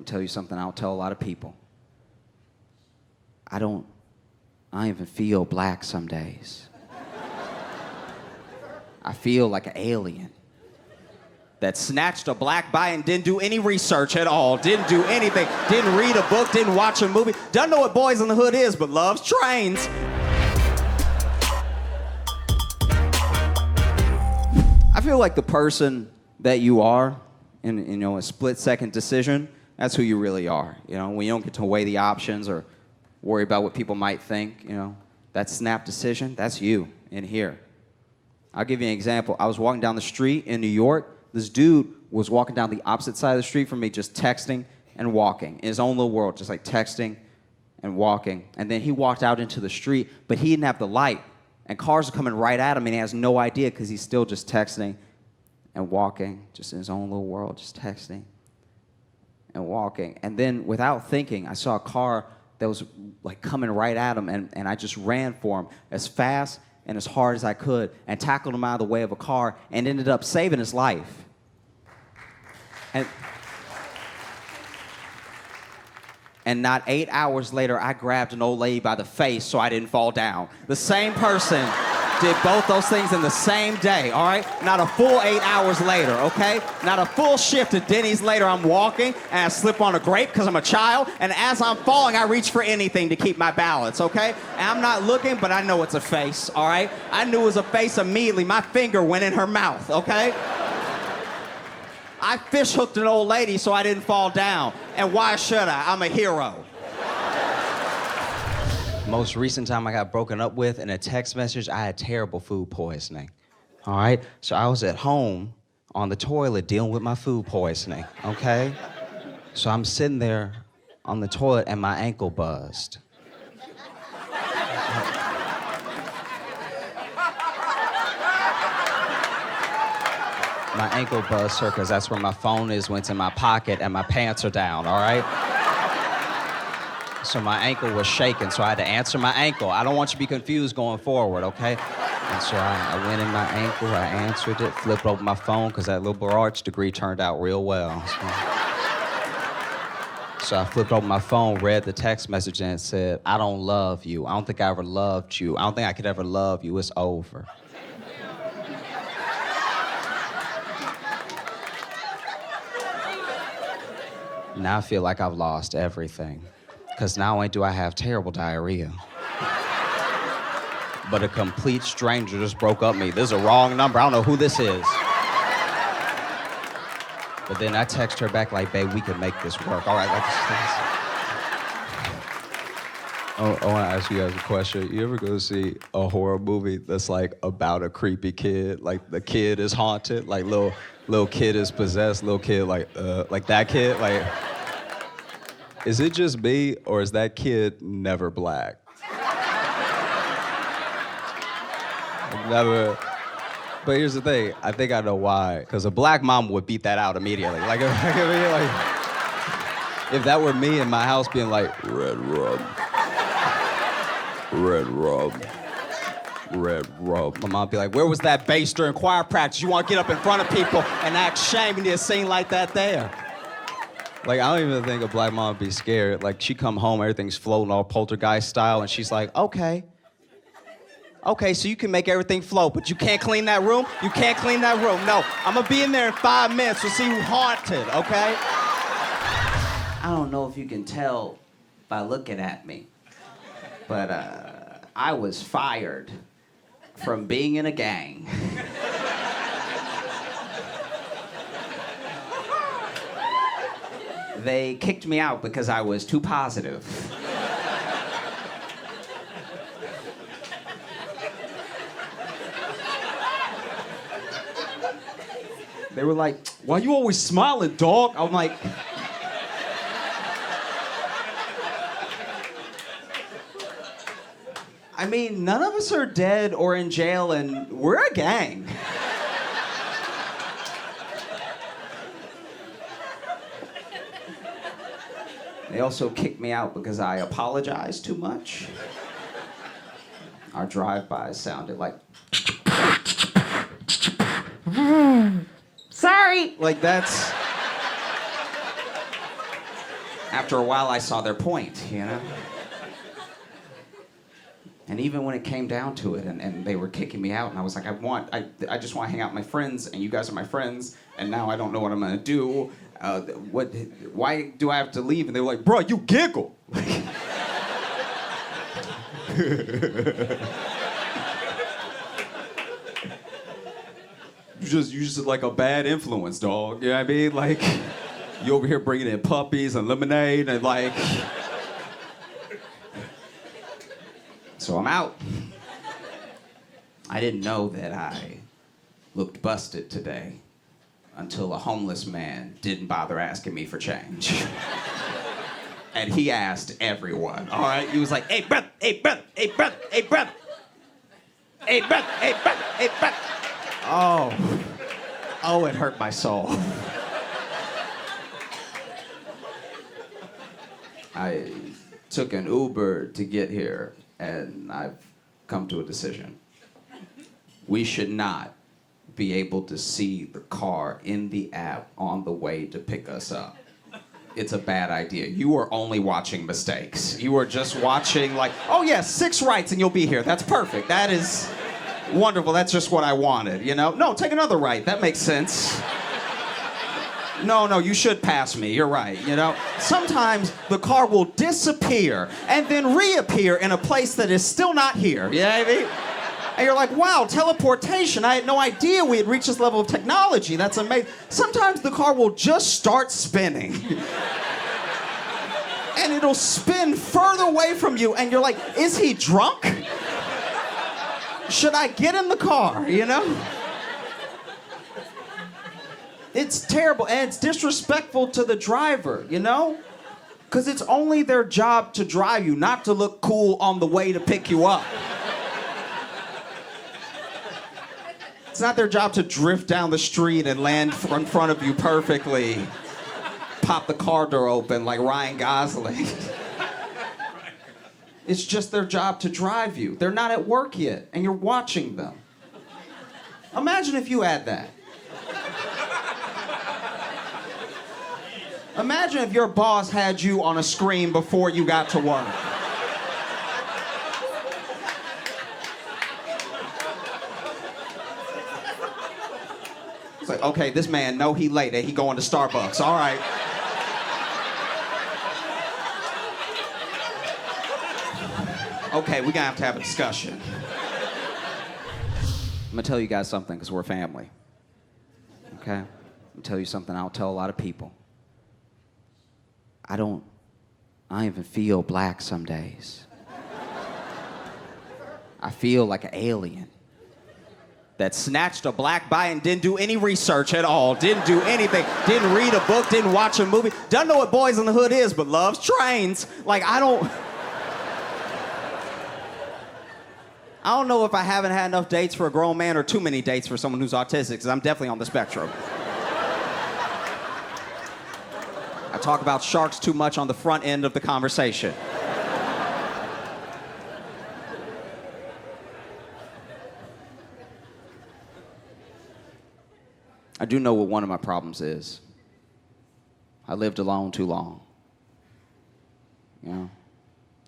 tell you something I don't tell a lot of people. I don't even feel black some days. I feel like an alien that snatched a black bite and didn't do any research at all, didn't do anything, didn't read a book, didn't watch a movie, doesn't know what Boys in the Hood is, but loves trains. I feel like the person that you are in a split-second decision, that's who you really are. When you don't get to weigh the options or worry about what people might think, that snap decision, that's you in here. I'll give you an example. I was walking down the street in New York. This dude was walking down the opposite side of the street from me, just texting and walking in his own little world, just like texting and walking. And then he walked out into the street, but he didn't have the light. And cars are coming right at him, and he has no idea because he's still just texting and walking, just in his own little world, just texting and walking. And then without thinking, I saw a car that was like coming right at him, and I just ran for him as fast and as hard as I could and tackled him out of the way of a car and ended up saving his life. And not 8 hours later, I grabbed an old lady by the face so I didn't fall down. The same person did both those things in the same day, all right? Not a full 8 hours later, okay? Not a full shift at Denny's later, I'm walking, and I slip on a grape because I'm a child, and as I'm falling, I reach for anything to keep my balance, okay? And I'm not looking, but I know it's a face, all right? I knew it was a face immediately. My finger went in her mouth, okay? I fish hooked an old lady so I didn't fall down. And why should I? I'm a hero. Most recent time I got broken up with in a text message, I had terrible food poisoning. All right? So I was at home on the toilet dealing with my food poisoning, okay? So I'm sitting there on the toilet and my ankle buzzed. My ankle buzzed, sir, because that's where my phone is when it's in my pocket and my pants are down, all right? So my ankle was shaking, so I had to answer my ankle. I don't want you to be confused going forward, okay? And so I went in my ankle, I answered it, flipped open my phone, because that liberal arts degree turned out real well. So I flipped open my phone, read the text message, and it said, I don't love you. I don't think I ever loved you. I don't think I could ever love you. It's over. Now I feel like I've lost everything. Because not only do I have terrible diarrhea, but a complete stranger just broke up me. This is a wrong number. I don't know who this is. But then I text her back like, babe, we can make this work. All right, I want to ask you guys a question. You ever go see a horror movie that's like about a creepy kid? Like the kid is haunted, like little kid is possessed, little kid like that kid, like. Is it just me, or is that kid never black? Never. But here's the thing, I think I know why. Because a black mom would beat that out immediately. Like, if that were me in my house being like, red rum, my mom'd be like, where was that bass during choir practice? You want to get up in front of people and act shame and a scene like that there. Like, I don't even think a black mom would be scared. Like, she come home, everything's floating all poltergeist style, and she's like, okay, so you can make everything float, but you can't clean that room? You can't clean that room. No, I'm gonna be in there in 5 minutes. We'll see who's haunted, okay? I don't know if you can tell by looking at me, but I was fired from being in a gang. They kicked me out because I was too positive. They were like, why you always smiling, dog? I'm like, I mean, none of us are dead or in jail, and we're a gang. They also kicked me out because I apologized too much. Our drive-bys sounded like... Sorry! Like, that's... After a while, I saw their point, you know? And even when it came down to it, and they were kicking me out, and I was like, I just want to hang out with my friends, and you guys are my friends, and now I don't know what I'm gonna do. Why do I have to leave? And they were like, bro, you giggle. You just like a bad influence, dog. You know what I mean? Like, you over here bringing in puppies and lemonade and like... So I'm out. I didn't know that I looked busted today until a homeless man didn't bother asking me for change. And he asked everyone, all right? He was like, hey, brother, hey, brother, hey, brother, hey, brother. Hey, brother, hey, brother, hey, brother. Oh, it hurt my soul. I took an Uber to get here, and I've come to a decision. We should not be able to see the car in the app on the way to pick us up. It's a bad idea. You are only watching mistakes. You are just watching like, oh yeah, 6 rights and you'll be here. That's perfect. That is wonderful. That's just what I wanted, you know? No, take another right. That makes sense. No, you should pass me. You're right, you know? Sometimes the car will disappear and then reappear in a place that is still not here. You know what I mean? And you're like, wow, teleportation. I had no idea we had reached this level of technology. That's amazing. Sometimes the car will just start spinning. And it'll spin further away from you, and you're like, is he drunk? Should I get in the car, you know? It's terrible, and it's disrespectful to the driver, you know? Because it's only their job to drive you, not to look cool on the way to pick you up. It's not their job to drift down the street and land in front of you perfectly. Pop the car door open like Ryan Gosling. It's just their job to drive you. They're not at work yet, and you're watching them. Imagine if you had that. Imagine if your boss had you on a screen before you got to work. It's like, okay, this man know he late and he going to Starbucks. All right. Okay, we're gonna have a discussion. I'm gonna tell you guys something because we're family. Okay? I'm gonna tell you something I'll tell a lot of people. I don't even feel black some days. I feel like an alien that snatched a black guy and didn't do any research at all, didn't do anything, didn't read a book, didn't watch a movie, doesn't know what Boys in the Hood is, but loves trains. Like, I don't know if I haven't had enough dates for a grown man or too many dates for someone who's autistic, because I'm definitely on the spectrum. I talk about sharks too much on the front end of the conversation. I do know what one of my problems is. I lived alone too long. You know?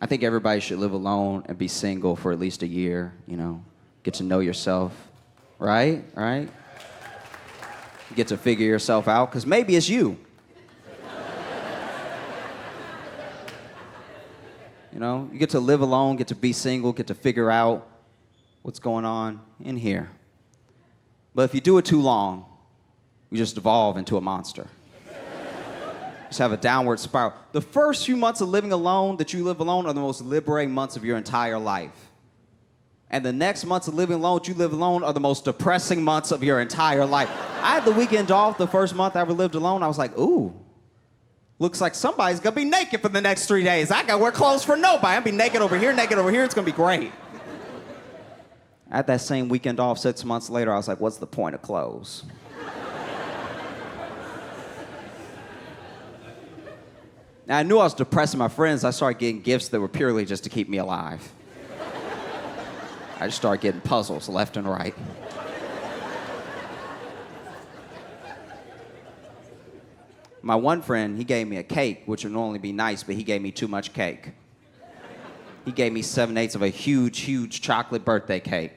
I think everybody should live alone and be single for at least a year, you know? Get to know yourself, right? Right? Get to figure yourself out, because maybe it's you. You know, you get to live alone, get to be single, get to figure out what's going on in here. But if you do it too long, you just evolve into a monster. Just have a downward spiral. The first few months of living alone that you live alone are the most liberating months of your entire life. And the next months of living alone that you live alone are the most depressing months of your entire life. I had the weekend off the first month I ever lived alone. I was like, ooh, looks like somebody's gonna be naked for the next 3 days. I gotta wear clothes for nobody. I'll be naked over here, it's gonna be great. I had that same weekend off 6 months later. I was like, what's the point of clothes? Now, I knew I was depressing my friends. I started getting gifts that were purely just to keep me alive. I just started getting puzzles left and right. My one friend, he gave me a cake, which would normally be nice, but he gave me too much cake. He gave me 7/8 of a huge, huge chocolate birthday cake.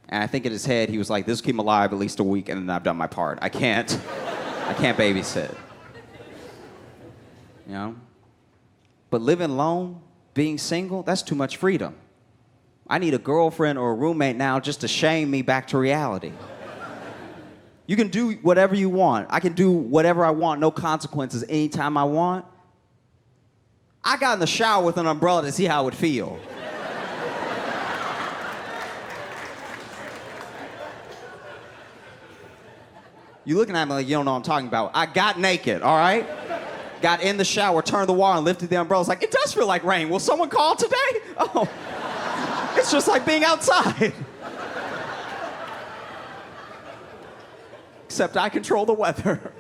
And I think in his head, he was like, this will keep him alive at least a week, and then I've done my part. I can't babysit. You know? But living alone, being single, that's too much freedom. I need a girlfriend or a roommate now just to shame me back to reality. You can do whatever you want. I can do whatever I want, no consequences, anytime I want. I got in the shower with an umbrella to see how it would feel. You looking at me like you don't know what I'm talking about. I got naked, all right? Got in the shower, turned the water, and lifted the umbrella. It's like, it does feel like rain. Will someone call today? Oh, it's just like being outside. Except I control the weather.